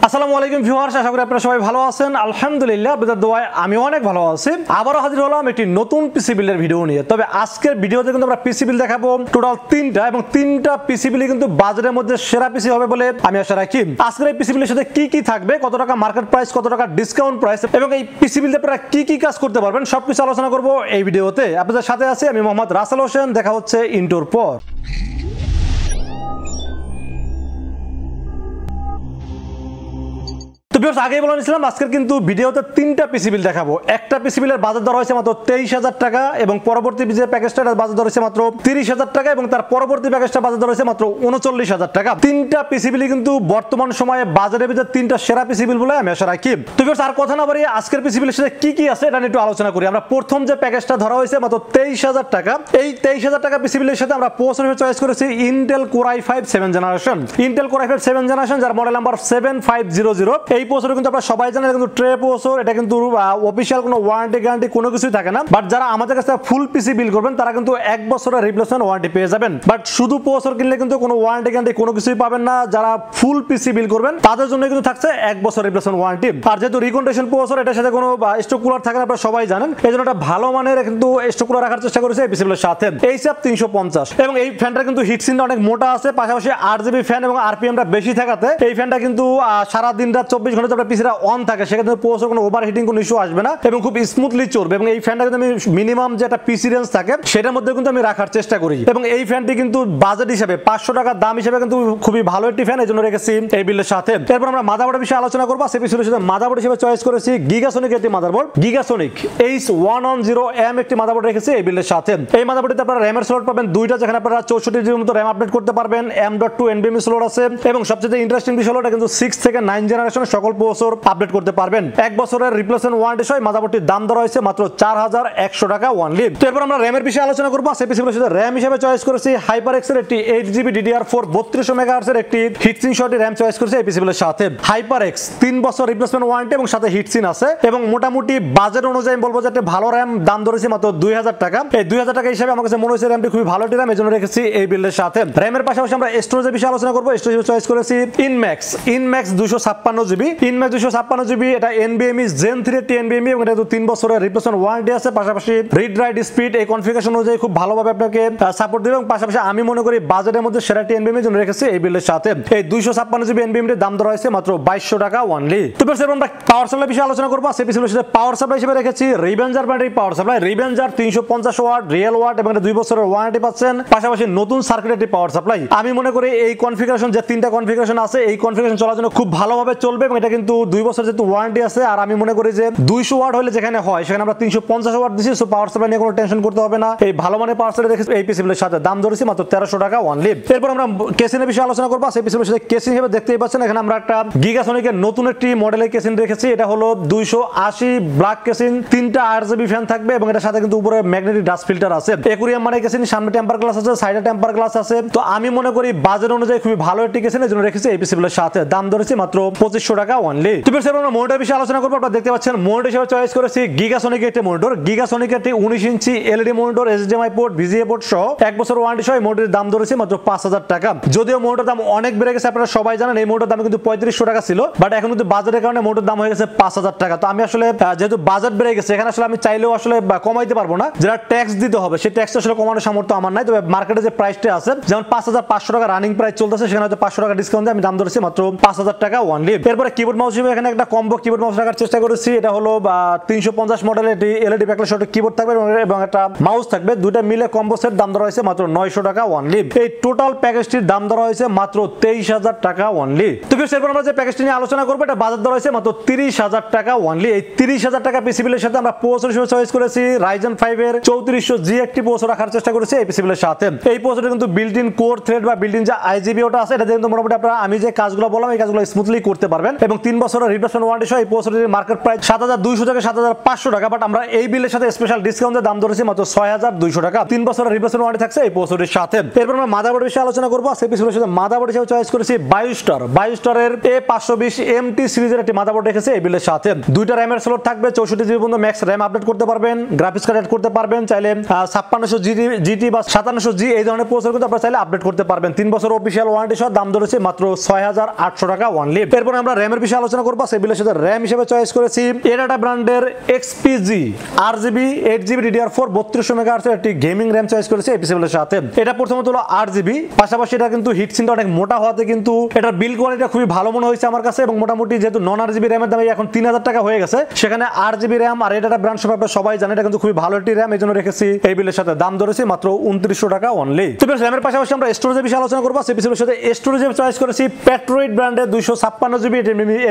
আসসালামু আলাইকুম ভিউয়ার্স, আশা করি আপনারা সবাই ভালো আছেন। আলহামদুলিল্লাহ, আপনাদের দোয়ায় আমি অনেক ভালো আছি। আবারও হাজির হলাম একটি নতুন পিসি বিল্ডের ভিডিও নিয়ে। তবে আজকের ভিডিওতে কিন্তু আমরা পিসি বিল্ড দেখাবো টোটাল তিনটা, এবং তিনটা পিসি বিল্ড কিন্তু বাজারের মধ্যে সেরা পিসি হবে বলে আমি আশা রাখি। আজকের এই পিসি বিল্ডের সাথে কি কি থাকবে, কত টাকা মার্কেট প্রাইস, কত টাকা ডিসকাউন্ট প্রাইস, এবং এই পিসি বিল্ডে আপনারা কি কি কাজ করতে পারবেন সবকিছু আলোচনা করব এই ভিডিওতে। আপনাদের সাথে আছি আমি মোহাম্মদ রাসেল হোসেন। দেখা হচ্ছে ইন্টোর পর। তো ভিউয়ার্স, আগেই বলে নিয়েছিলাম আজকের কিন্তু ভিডিওতে তিনটা পিসি বিল দেখাবো। একটা পিসি বিলের বাজার দর হয়েছে মাত্র 23,000 টাকা, এবং পরবর্তী যে প্যাকেজটার বাজার দর হয়েছে মাত্র 30,000 টাকা, এবং তার পরবর্তী প্যাকেজটা বাজার দর হয়েছে মাত্র 39,000 টাকা। তিনটা পিসি বিলই কিন্তু বর্তমান সময়ে বাজারের ভিতরে তিনটা সেরা পিসি বিল বলে আমি আশা রাখি। তো ভিউয়ার্স, আর কথা না বাড়িয়ে আজকের পিসি বিলের সাথে কি কি আছে এটা নিয়ে একটু আলোচনা করি। আমরা প্রথম যে প্যাকেজটা ধরা হয়েছে মাত্র 23,000 টাকা, এই 23,000 টাকা পিসি বিলের সাথে আমরা প্রসেসর চয়েস করেছি Intel core i5 7 generation. Intel core i5 7 generation, যার মডেল নাম্বার 7500। এই প্রসেসর কিন্তু আপনারা সবাই জানেন কিন্তু ট্রে প্রসেসর, এটা কিন্তু অফিশিয়াল কোনো ওয়ারেন্টি গ্যারান্টি কোনো কিছুই থাকে না। বাট যারা আমাদের কাছে ফুল পিসি বিল করবেন তারা কিন্তু 1 বছরের রিপ্লেসমেন্ট ওয়ারেন্টি পেয়ে যাবেন। বাট শুধু প্রসেসর কিনলে কিন্তু কোনো ওয়ারেন্টি গ্যারান্টি কোনো কিছুই পাবেন না। যারা ফুল পিসি বিল করবেন তাদের জন্য কিন্তু থাকছে 1 বছর রিপ্লেসমেন্ট ওয়ারেন্টি। আর যেহেতু রিকন্ডিশন প্রসেসর, এটার সাথে কোনো স্টক কুলার থাকে না, আপনারা সবাই জানেন। এই জন্য একটা ভালো মানের কিন্তু স্টক কুলার রাখার চেষ্টা করেছে এই পিসি বিলের সাথে। এইচএফ 350, এবং এই ফ্যানটা কিন্তু হিটসিনটা অনেক মোটা আছে, পাশাপাশি 8GB ফ্যান এবং আরপিএমটা বেশি থাকাতে এই ফ্যানটা কিন্তু সারা দিন রাত 24 ঘন্টা আপনার পিসিটা অন থাকে, সেক্ষেত্রে প্রসেসর কোনো ওভারহিটিং কোনো ইস্যু আসবে না, এবং খুব স্মুথলি চলবে। এবং এই ফ্যানটা কিন্তু আমি মিনিমাম যে একটা পিসি রেঞ্জ থাকে সেটার মধ্যে কিন্তু আমি রাখার চেষ্টা করি। এবং এই ফ্যানটি কিন্তু বাজেট হিসেবে 500 টাকার দাম হিসেবে কিন্তু খুবই ভালো একটি ফ্যান, এই জন্য রেখেছি এই বিলের সাথে। এরপর আমরা মাদারবোর্ডের বিষয়ে আলোচনা করবো। সেই পিসির সাথে মাদারবোর্ড হিসেবে চয়েস করেছি গিগাসনিক একটি মাদারবোর্ড, গিগাসনিক H110M একটি মাদারবোর্ড রেখেছি এই বিলের সাথে। এই মাদারবোর্ডে আপনারা র্যামের স্লট পাবেন দুইটা, যেখানে আপনারা 64GB মতো র্যাম আপডেট করতে পারবেন। M.2 NVMe স্লট আছে, এবং সবচেয়ে ইন্টারেস্টিং বিষয় হলো এটা কিন্তু 6 থেকে 9 জেনারেশনের সকল প্রসেসর আপডেট করতে পারবেন। 1 বছরের রিপ্লেসমেন্ট ওয়ারেন্টি সহ মাদারবোর্ডটির দাম ধরা হয়েছে মাত্র 4100 টাকা ওয়ানলি। তো এরপর আমরা র্যামের বিষয়ে আলোচনা করবো। সেই পিসির সাথে র্যাম হিসেবে চয়েস করেছি HyperX এর একটি 8GB DDR4 3200 MHz এর একটি হিটসিন শর্টি র্যাম চয়েস করেছি এই পিসির সাথে। HyperX 3 বছর রিপ্লেসমেন্ট ওয়ারেন্টি এবং সাথে হিটসিন আছে, এবং মোটামুটি বাজেট অনুযায়ী বলবো যে একটা ভালো র্যাম দাম ধরেছি মাত্র 2000 টাকা। এই 2000 টাকা হিসেবে আমার কাছে মনে হয়েছে র্যামটি খুবই ভালো একটি র্যাম, এই জন্য রেখেছি এই বিল্ডের সাথে। র্যামের পাশাপাশি আমরা স্টোরেজের বিষয়ে আলোচনা করবো। স্টোরেজ চয়েস করেছি ইনম্যাক্স 256GB। ইনম্যাক্স 256GB, এটা NVMe Gen 3 একটি NVMe, এবং এটা 3 বছরের রিপ্লেসমেন্ট ওয়ারেন্টি আছে। পাশাপাশি রিড রাইট স্পিড এই কনফিগারেশন অনুযায়ী খুব ভালোভাবে আপনাকে সাপোর্ট দেবে, এবং পাশাপাশি আমি মনে করি বাজেটের মধ্যে সেরা একটি NVMe জন্য রেখেছি এই বিল্ডের সাথে। এই 256GB NVMe এর দাম ধরা হয়েছে মাত্র 2200 টাকা ওনলি। তো বেশ, আমরা পাওয়ার সাপ্লাই বিষয়ে আলোচনা করবো। সেই পিসির সাথে পাওয়ার সাপ্লাই হিসেবে রেখেছি রিভেঞ্জার ব্র্যান্ডের power supply, Revenger 350 watt real watt, এবং 2 বছরের ওয়ারেন্টি পাচ্ছেন। পাশাপাশি নতুন সার্কিটের একটি পাওয়ার সাপ্লাই। আমি মনে করি এই কনফিগারেশন যে তিনটা কনফিগারেশন আছে, এই কনফিগারেশন চলার জন্য খুব ভালোভাবে চলবে, এবং এটা কিন্তু 2 বছর যেহেতু ওয়ারেন্টি আছে। আর আমি মনে করি যে 200 ওয়াট হলে যেখানে হয় সেখানে আমরা 350 ওয়াট দিচ্ছি, সো পাওয়ার সাপ্লাই নিয়ে কোনো টেনশন করতে হবে না। এই ভালো মানের পাওয়ার সাপ্লাই রেখেছি এই পিসির সাথে, দাম ধরেছি মাত্র 1300 টাকা ওনলি। এরপর আমরা কেসিনের বিষয়ে আলোচনা করবো। সেই পিসির সাথে কেসিন হিসেবে দেখতেই পাচ্ছেন এখানে আমরা একটা গিগাসনিকের নতুন একটি মডেলের কেসিন রেখেছি। এটা হলো 280 ব্ল্যাক কেসিন, 3টা 8GB ফ্যান থাকবে, এবং এটার সাথে কিন্তু উপরে ম্যাগনেটিক ডাস্ট ফিল্টার আছে। একুরিয়াম মানে কেসিন, সামনে টেম্পার গ্লাস আছে, সাইডে টেম্পার গ্লাস আছে। তো আমি মনে করি বাজেট অনুযায়ী খুবই ভালো একটি কেসিন, এই জন্য রেখেছি এই পিসির সাথে, দাম ধরেছি মাত্র 2500 টাকা ওনলি। তো বেশ, আমরা মনিটর বিষয়ে আলোচনা করবো। আপনারা দেখতে পাচ্ছেন মনিটর হিসেবে চয়েস করেছি গিগাসনিকের একটি মনিটর, গিগাসনিকের একটি 19 ইঞ্চি LED monitor, HDMI port, VGA port সহ 1 বছর ওয়ারেন্টি সহ এই মনিটরের দাম ধরেছি মাত্র 5000 টাকা। যদিও মনিটরের দাম অনেক বেড়ে গেছে, আপনারা সবাই জানেন এই মনিটরের দাম কিন্তু 3500 টাকা ছিল, বাট এখন কিন্তু বাজারের কারণে মনিটরের দাম হয়ে গেছে 5000 টাকা। তো আমি আসলে যেহেতু বাজেট বেড়ে গেছে, এখানে আসলে আমি চাইলেও আসলে কমাইতে পারবো না। যেটা ট্যাক্স দিতে হবে সেই ট্যাক্সটা আসলে কমানোর সামর্থ্য আমার নাই। তবে মার্কেটে যে প্রাইসটা আছে, যেমন 5500 টাকা রানিং প্রাইস চলতেছে, সেখানে হয়তো 500 টাকা ডিসকাউন্ট দিয়ে আমি দাম ধরেছি মাত্র 5000 টাকা ওনলি। এরপরে কিবোর্ড মাউস হিসেবে এখানে একটা কম্বো কিবোর্ড মাউস রাখার চেষ্টা করেছি। এটা হলো 350 মডেলের একটি LED ব্যাকলাইট সহ কিবোর্ড থাকবে, এবং একটা মাউস থাকবে, দুইটা মিলে কম্বো সেট, দাম ধরা হয়েছে মাত্র 900 টাকা ওনলি। এই টোটাল প্যাকেজটির দাম ধরা হয়েছে মাত্র 23000 টাকা ওনলি। তো এরপর আমরা যে প্যাকেজটি নিয়ে আলোচনা করবো, এটা বাজার ধরা হয়েছে মাত্র 30000 টাকা ওনলি। এই 30000 টাকা পিসি বিলের সাথে আমরা প্রসেসর হিসেবে চয়েস করেছি Ryzen 5 এর 3400G একটি প্রসেসর রাখার চেষ্টা করেছি এই পিসি বিলের সাথে। এই প্রসেসরে কিন্তু বিল্ট ইন কোর থ্রেড বা বিল্ট ইন যে IGB ওটা আছে, এটা কিন্তু মোটামুটি আপনারা আমি যে কাজগুলো বললাম এই কাজগুলো স্মুথলি করতে পারবেন, এবং 3 বছরের রিপ্লেসমেন্ট ওয়ারেন্টি সহ এই প্রসেসরের মার্কেট প্রাইস 7200 থেকে 7500 টাকা, বাট আমরা এই বিলের সাথে স্পেশাল ডিসকাউন্টের দাম ধরেছি মাত্র 6200 টাকা। 3 বছরের রিপ্লেসমেন্ট ওয়ারেন্টি থাকছে এই প্রসেসরের সাথে। এরপর আমরা মাদারবোর্ড বিষয়ে আলোচনা করবো। সেই পিসির সাথে মাদারবোর্ড হিসেবে চয়েস করেছি বায়োস্টারের A520 MT সিরিজের একটি মাদারবোর্ড রেখেছে এই বিলের সাথে। দুইটা র্যামের স্লট থাকবে, 64GB পর্যন্ত ম্যাক্স র্যাম আপডেট করতে পারবেন, গ্রাফিক্স কার্ড অ্যাড করতে পারবেন, চাইলে 5600 বা 5700G এই ধরনের প্রসেসর কিন্তু আপনারা চাইলে আপডেট করতে পারবেন। 3 বছর অফিশিয়াল ওয়ারেন্টি সহ দাম ধরেছে মাত্র 6800 টাকা ওনলি। এরপর আমরা র্যামের বিষয়ে আলোচনা করবো। সেই বিলের সাথে র্যাম হিসেবে চয়েস করেছি এডাটা ব্র্যান্ডের XPG 8GB 8GB DDR4 3200 megahertz একটি গেমিং র্যাম চয়েস করেছি এই পিসি বিলের সাথে। এটা প্রথমত হলো 8GB, পাশাপাশি এটা কিন্তু হিট সিনটা অনেক মোটা হওয়াতে কিন্তু এটার বিল কোয়ালিটি খুবই ভালো মনে হয়েছে আমার কাছে, এবং মোটামুটি যেহেতু নন 8GB র্যামের দাম এখন 3000 টাকা হয়ে গেছে, সেখানে 8GB র্যাম আর এডাটা ব্র্যান্ড সম্পর্কে সবাই জানে এটা কিন্তু খুবই ভালো একটি র্যাম, এই জন্য রেখেছি এই বিলের সাথে। দাম ধরেছি মাত্র 2900 টাকা অনলি। তো র্যামের পাশাপাশি আমরা স্টোরেজের বিষয়ে আলোচনা করবো। সেই পিসির সাথে স্টোরেজে চয়েস করেছি পেট্রোয়েড ব্র্যান্ডের 256GB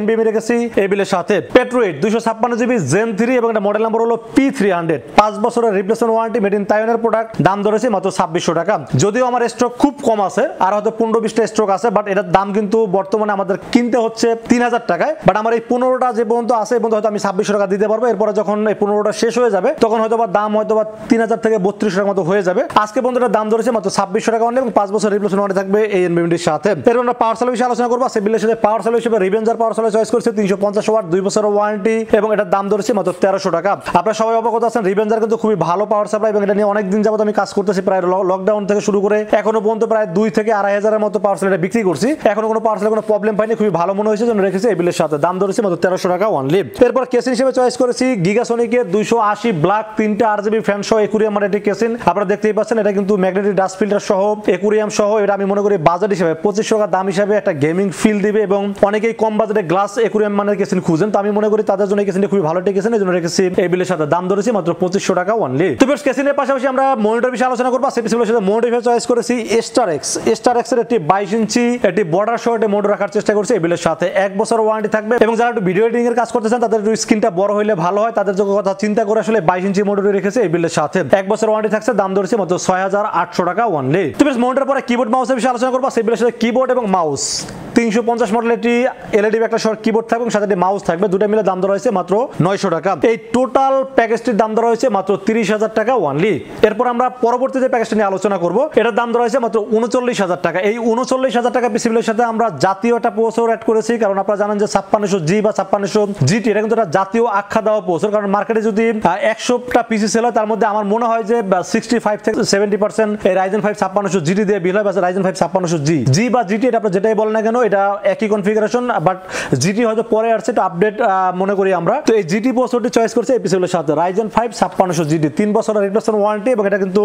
NVMe রেখেছি এই বিলের সাথে। পেট্রোয়েড 256GB Gen 3 এবং এটা মডেল নাম্বার হলো P300, 5 বছরের রিপ্লেসমেন্ট ওয়ারেন্টি, মেড ইন তাইওয়ানের প্রোডাক্ট। দাম ধরেছি মাত্র 2600 টাকা। যদিও আমার স্টক খুব কম আছে, আর হয়তো 15-20টা স্টক আছে, বাট এটার দাম কিন্তু বর্তমানে আমাদের কিনতে হচ্ছে 3000 টাকায়। বাট আমার এই 15টা যে পর্যন্ত আছে এই পর্যন্ত হয়তো আমি 2600 টাকা দিতে পারবো। এরপরে যখন এই 15টা শেষ হয়ে যাবে তখন হয়তো বা দাম হয়তো বা 3000 থেকে 3200 টাকার মতো হয়ে যাবে। আজকে পর্যন্ত এটার দাম ধরেছে মাত্র 2600 টাকা অনলি, এবং 5 বছর রিপ্লেসমেন্ট ওয়ারেন্টি থাকবে এই NVMe-র সাথে। এরপর আমরা পাওয়ার সাপ্লাই বিষয়ে আলোচনা করবো। সেই বিলের সাথে পাওয়ার সাপ্লাই হিসেবে রিভেঞ্জার পাওয়ার সাপ্লাই চয়েস করেছে 350 ওয়াট, 2 বছরের ওয়ারেন্টি, এবং এটার দাম ধরেছে মাত্র 1300 টাকা। আপনারা সবাই অবগত আছেন রিভেঞ্জার কিন্তু খুবই ভালো পাওয়ার সাপ্লাই, এবং এটা নিয়ে অনেক দিন যাবত আমি কাজ করতেছি, প্রায় লকডাউন থেকে শুরু করে এখনো পর্যন্ত প্রায় 2 থেকে 2500-এর মতো পাওয়ার সাপ্লাই বিক্রি করছি। এখনো কোনো পাওয়ার সাপ্লাই কোনো প্রবলেম পাইনি, খুবই ভালো মনে হয়েছে, জন্য রেখেছি এই বিলের সাথে। দাম ধরেছে মাত্র 1300 টাকা অনলি। এরপর কেসিন হিসেবে চয়েস করেছি গিগাসনিকের 280 ব্ল্যাক 3টা RGB ফ্যান সহ একুরিয়াম মানে একটি কেসিন। আপনারা দেখতেই পাচ্ছেন এটা কিন্তু ম্যাগনেটিক ডাস্ট ফিল্টার সহ একুরিয়াম সহ। এটা আমি মনে করি বাজেট হিসেবে 2500 টাকা দাম হিসেবে একটা গেমিং ফিল দিবে, এবং অনেকেই কম বাজেটে গ্লাস একুরিয়াম মানের কেসিন খুঁজেন, তো আমি মনে করি তাদের জন্য এই কেসিনটা খুবই ভালো একটি কেসিন, এই জন্য রেখেছি এই বিলের সাথে। দাম ধরেছি মাত্র 2500 টাকা অনলি। তো বেশ কেসিনের পাশাপাশি আমরা মনিটর বিষয়ে আলোচনা করবো। সেই বিষয়ের সাথে মনিটর হিসেবে চয়েস করেছি স্টার এক্স এর একটি 22 ইঞ্চি একটি বর্ডার সহ একটি মনিটর রাখার চেষ্টা করছি এই বিলের সাথে। 1 বছর ওয়ারেন্টি থাকবে, এবং যারা একটু ভিডিও এডিটিং এর কাজ করতেছেন তাদের একটু স্ক্রিনটা বড় হইলে ভালো হয়, তাদের জন্য কথা চিন্তা করে আসলে 22 ইঞ্চি মনিটর রেখেছে এই বিলের সাথে। 1 বছর ওয়ারেন্টি থাকছে, দাম ধরেছে মাত্র 6800 টাকা অনলি। তো বেশ মনিটর পরে কিবোর্ড মাউসের বিষয়ে আলোচনা করবো। সেই বিলের সাথে কিবোর্ড এবং মাউস 350 মডেলের একটি এলইডি একটা শর্ট কিবোর্ড থাকবে, এবং সাথে একটি মাউস থাকবে, দুটো মিলে দাম ধরা হয়েছে মাত্র 900 টাকা। এই টোটাল প্যাকেজটির দাম ধরা হয়েছে মাত্র 30000 টাকা অনলি। এরপর আমরা পরবর্তী যে প্যাকেজটা নিয়ে আলোচনা করব, এটার দাম ধরা হয়েছে মাত্র 39000 টাকা। এই 39000 টাকা পিসিবিলের সাথে আমরা জাতীয় একটা প্রসেসর অ্যাড করেছি, কারণ আপনারা জানেন যে 5600G বা 5600GT এটা কিন্তু একটা জাতীয় আখ্যা দেওয়া প্রসেসর, কারণ মার্কেটে যদি 100টা পিসি সেল হয় তার মধ্যে আমার মনে হয় যে 65 থেকে 70% এই Ryzen 5 5600GT দিয়ে বিল হয়, বা Ryzen 5 5600G বা GT এটা আপনারা যেটাই বলেন না কেন এটা একই কনফিগারেশন, বাট জিটি হয়তো পরে আসছে, তো আপডেট মনে করি আমরা। তো এই জিটি প্রসেসরটি চয়েস করছে এই পিসিগুলোর সাথে Ryzen 5 5600GT 3 বছরের রিপ্লেসমেন্ট ওয়ারেন্টি, এবং এটা কিন্তু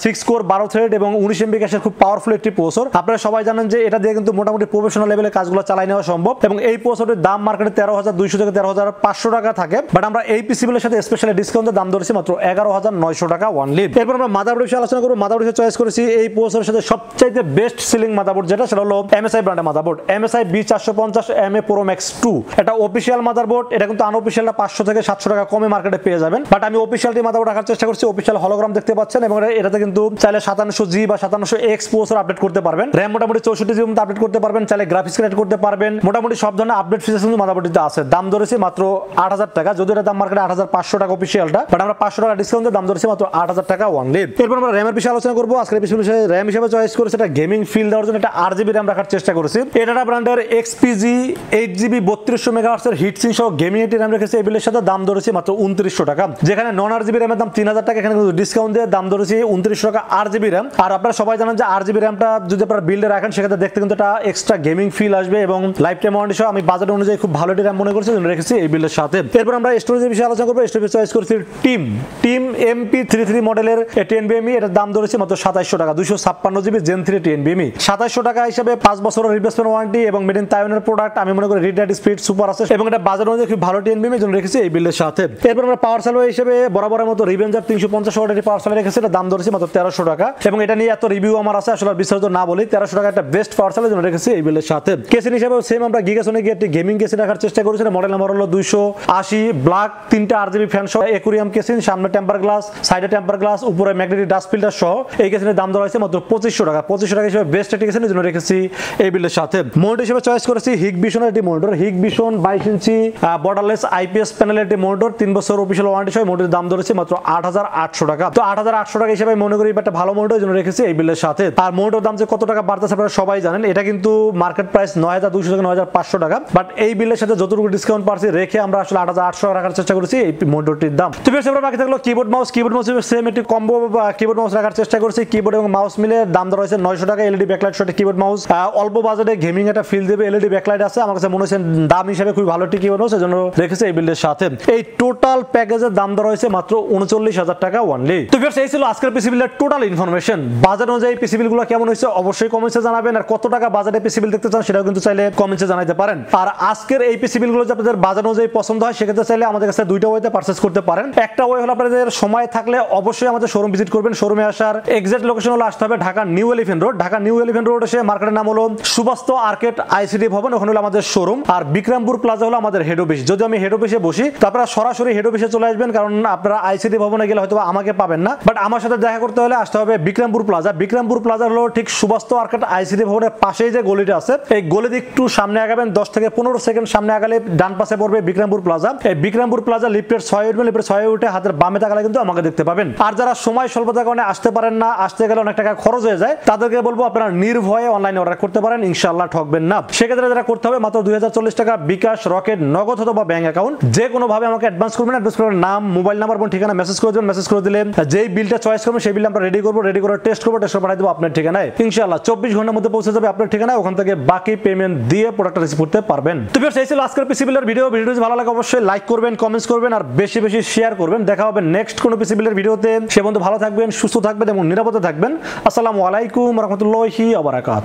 6 কোর 12 থ্রেড এবং 19 MB ক্যাশের খুব পাওয়ারফুল একটি প্রসেসর। আপনারা সবাই জানেন যে এটা দিয়ে কিন্তু মোটামুটি প্রফেশনাল লেভেলে কাজগুলো চালাই নেওয়া সম্ভব, এবং এই প্রসেসরটির দাম মার্কেটে 13200 থেকে 13500 টাকা থাকে, বাট আমরা এই পিসিগুলোর সাথে স্পেশালি ডিসকাউন্টের দাম ধরেছি মাত্র 11900 টাকা অনলি। এরপর আমরা মাদারবোর্ড বিষয়ে আলোচনা করব। মাদারবোর্ড চয়েস করেছি এই প্রসেসরের সাথে সবচাইতে বেস্ট সেলিং মাদারবোর্ড যেটা, সেটা হলো MSI ব্র্যান্ডের motherboard MSI B450MA Pro Max 2। এটা অফিশিয়াল মাদারবোর্ড, এটা কিন্তু আনঅফিশিয়ালটা 500 থেকে 700 টাকা কমে মার্কেটে পেয়ে যাবেন, বাট আমি অফিশিয়ালটি মাদারবোর্ড রাখার চেষ্টা করছি। অফিশিয়াল হলোগ্রাম দেখতে পাচ্ছেন, এবং এটাতে কিন্তু চাইলে 5700G বা 5700X প্রসেসর আপডেট করতে পারবেন, র‍্যাম মোটামুটি 64GB মতো আপডেট করতে পারবেন, চাইলে গ্রাফিক্স কার্ড করতে পারবেন, মোটামুটি সব ধরনের আপডেট ফিচারস কিন্তু মাদারবোর্ডটিতে আছে। দাম ধরেছি মাত্র 8000 টাকা, যদিও এটা দাম মার্কেটে 8500 টাকা অফিশিয়ালটা, বাট আমরা 500 টাকা ডিসকাউন্টে দাম ধরেছি মাত্র 8000 টাকা অনলি। এরপর আমরা র‍্যামের বিষয়ে আলোচনা করব। আজকের বিষয়ে র‍্যাম হিসেবে চয়েস করেছি এটা গেমিং ফিল দেওয়ার জন্য একটা 8GB র‍্যাম রাখার চেষ্টা করেছি। এটা ব্র্যান্ডের XPG 8GB 3200 মেগাহার্টজের হিটসিং সহ গেমিং একটি র‍্যাম রেখেছে এই বিলের সাথে। দাম ধরেছি মাত্র 2900 টাকা, যেখানে নন 8GB র‍্যামের দাম 3000 টাকা, এখানে কিন্তু ডিসকাউন্ট দিয়ে দাম ধরেছি 2900 টাকা 8GB র‍্যাম। আর আপনারা সবাই জানেন যে 8GB র‍্যামটা যদি আপনারা বিল্ডে রাখেন সেক্ষেত্রে দেখতে কিন্তু একটা এক্সট্রা গেমিং ফিল আসবে, এবং লাইফ টাইম ওয়ারেন্টি সহ আমি বাজেট অনুযায়ী খুব ভালো একটি র‍্যাম মনে করছি, জন্য রেখেছি এই বিলের সাথে। এরপর আমরা স্টোরেজের বিষয়ে আলোচনা করব। স্টোরেজ চয়েস করেছি টিম MP33 মডেলের এটি NVMe, এটার দাম ধরেছি মাত্র 2700 টাকা, 256GB Gen 3 এটি NVMe 2700 টাকা হিসেবে 5 বছরের রিপ্লেসমেন্ট ওয়ারেন্টি এবং মেড ইন তাইওয়ানের প্রোডাক্ট। আমি মনে করি রিড রাইট স্পিড সুপার আছে, এবং এটা বাজার অনুযায়ী খুব ভালো টি NVMe জন্য রেখেছি এই বিলের সাথে। এরপর আমরা পাওয়ার সাপ্লাই হিসেবে বরাবরের মতো রিভেঞ্জার 350 ওয়াটের পাওয়ার সাপ্লাই রেখেছি, এটা দাম ধরেছি মাত্র 1300 টাকা, এবং এটা নিয়ে এত রিভিউ আমার আছে আসলে বিস্তারিত না বলি। 1300 টাকা একটা বেস্ট পাওয়ার সাপ্লাই জন্য রেখেছি এই বিলের সাথে। কেসিন হিসেবে সেম আমরা গিগাসনিক একটি গেমিং কেসিন রাখার চেষ্টা করেছি, মডেল নাম্বার হলো 280 ব্ল্যাক 3টা RGB ফ্যান সহ একুরিয়াম কেসিন, সামনে টেম্পার গ্লাস, সাইডে টেম্পার গ্লাস, উপরে ম্যাগনেটিক ডাস্ট ফিল্টার সহ এই কেসিনের দাম ধরা হয়েছে মাত্র 2500 টাকা। 2500 টাকা হিসেবে বেস্ট একটি কেসিনের জন্য রেখেছি এই বিলের সাথে। মনিটর হিসেবে চয়েস করেছি হিগবিশনের একটি মনিটর, হিগবিশন 22 ইঞ্চি বর্ডারলেস IPS প্যানেলের একটি মনিটর, 3 বছর অফিশিয়াল ওয়ারেন্টি সহ মনিটরের দাম ধরেছে মাত্র 8800 টাকা। তো 8800 টাকা হিসেবে মনে করি একটা ভালো মনিটর জন্য রেখেছি এই বিলের সাথে। আর মনিটর দাম যে কত টাকা বাড়তেছে আপনারা সবাই জানেন, এটা কিন্তু মার্কেট প্রাইস 9200 থেকে 9500 টাকা, বাট এই বিলের সাথে যতটুকু ডিসকাউন্ট পাচ্ছি রেখে আমরা আসলে 8800 টাকা রাখার চেষ্টা করেছি এই মনিটরটির দাম। তো বেশ এবার বাকি থাকলো কিবোর্ড মাউস সেম একটি কম্বো কিবোর্ড মাউস রাখার চেষ্টা করেছি। কিবোর্ড এবং মাউস মিলে দাম ধরা হয়েছে 900 টাকা, LED ব্যাকলাইট সহ কিবোর্ড মাউস, অল্প বাজেটে গেমিং একটা ফিল দেবে, এলইডি ব্যাকলাইট আছে, আমার কাছে মনে হচ্ছে দাম হিসেবে খুবই ভালো টিকি বানানো, সেজন্য রেখেছে এই বিল্ডের সাথে। এই টোটাল প্যাকেজের দাম ধরা হয়েছে মাত্র 39,000 টাকা অনলি। তো ভিউয়ার্স, এই ছিল আজকের পিসি বিলের টোটাল ইনফরমেশন। বাজার অনুযায়ী পিসি বিলগুলো কেমন হয়েছে অবশ্যই কমেন্টসে জানাবেন, আর কত টাকা বাজারে পিসি বিল দেখতে চান সেটাও কিন্তু চাইলে কমেন্টসে জানাতে পারেন। আর আজকের এই পিসি বিলগুলো যদি আপনাদের বাজার অনুযায়ী পছন্দ হয় সেক্ষেত্রে চাইলে আমাদের কাছে দুইটা ওয়েতে পারচেজ করতে পারেন। একটা ওয়ে হলো আপনাদের সময় থাকলে অবশ্যই আমাদের শোরুম ভিজিট করবেন। শোরুমে আসার এক্সাক্ট লোকেশন হলো আসতে হবে Dhaka new elephant road. Dhaka new elephant road এসে মার্কেটের নাম হলো সুবাস্ত আর্কেড আইসিডি ভবন, ওখানে হলো আমাদের শোরুম। আর বিক্রমপুর প্লাজা হলো আমাদের হেড অফিস। যদি আমি হেড অফিসে বসি তো আপনারা সরাসরি হেড অফিসে চলে আসবেন, কারণ আপনারা আইসিডি ভবনে গেলে হয়তো আমাকে পাবেন না, বাট আমার সাথে দেখা করতে হলে আসতে হবে বিক্রমপুর প্লাজা। বিক্রমপুর প্লাজা হলো ঠিক সুবাস্ত আর্কেড আইসিডি ভবনের পাশেই যে গলিটা আছে, এই গলিতে একটু সামনে আগাবেন, 10 থেকে 15 সেকেন্ড সামনে আগালে ডান পাশে পড়বে বিক্রমপুর প্লাজা। এই বিক্রমপুর প্লাজা লিফটের 6 উঠবেন, লিফটের 6 উঠে হাতের বামে তাকালে কিন্তু আমাকে দেখতে পাবেন। আর যারা সময় স্বল্পতার কারণে আসতে পারেন না, আসতে গেলে অনেক টাকা খরচ হয়ে যায়, তাদেরকে বলবো আপনারা নির্ভয়ে অনলাইনে অর্ডার করতে পারেন, ইনশাআল্লাহ ঠকবেন না। সেক্ষেত্রে যারা করতে হবে মাত্র 2040 টাকা বিকাশ, রকেট, নগদ অথবা ব্যাংক অ্যাকাউন্ট যে কোনো ভাবে আমাকে অ্যাডভান্স করবেন। অ্যাডভান্স করে নাম, মোবাইল নাম্বার এবং ঠিকানা মেসেজ করে দেবেন। মেসেজ করে দিলে যেই বিলটা চয়েস করবেন সেই বিলটা আমরা রেডি করবো, রেডি করে টেস্ট করবো, টেস্ট করে পাঠিয়ে দেবো আপনার ঠিকানায়। ইনশাআল্লাহ 24 ঘন্টার মধ্যে পৌঁছে যাবে আপনার ঠিকানায়, ওখান থেকে বাকি পেমেন্ট দিয়ে প্রোডাক্টটা রিসিভ করতে পারবেন। তো ভিউয়ার্স, এই ছিল আজকের পিসি বিলের ভিডিও। ভিডিওটি যদি ভালো লাগে অবশ্যই লাইক করবেন, কমেন্টস করবেন আর বেশি বেশি শেয়ার করবেন। দেখা হবে নেক্সট কোনো পিসি বিলের ভিডিওতে। সে পর্যন্ত ভালো থাকবেন, সুস্থ থাকবেন এবং নিরাপদে থাকবেন। আসসালামু আলাইকুম ওয়া রাহমাতুল্লাহি ওয়া বারাকাতুহু।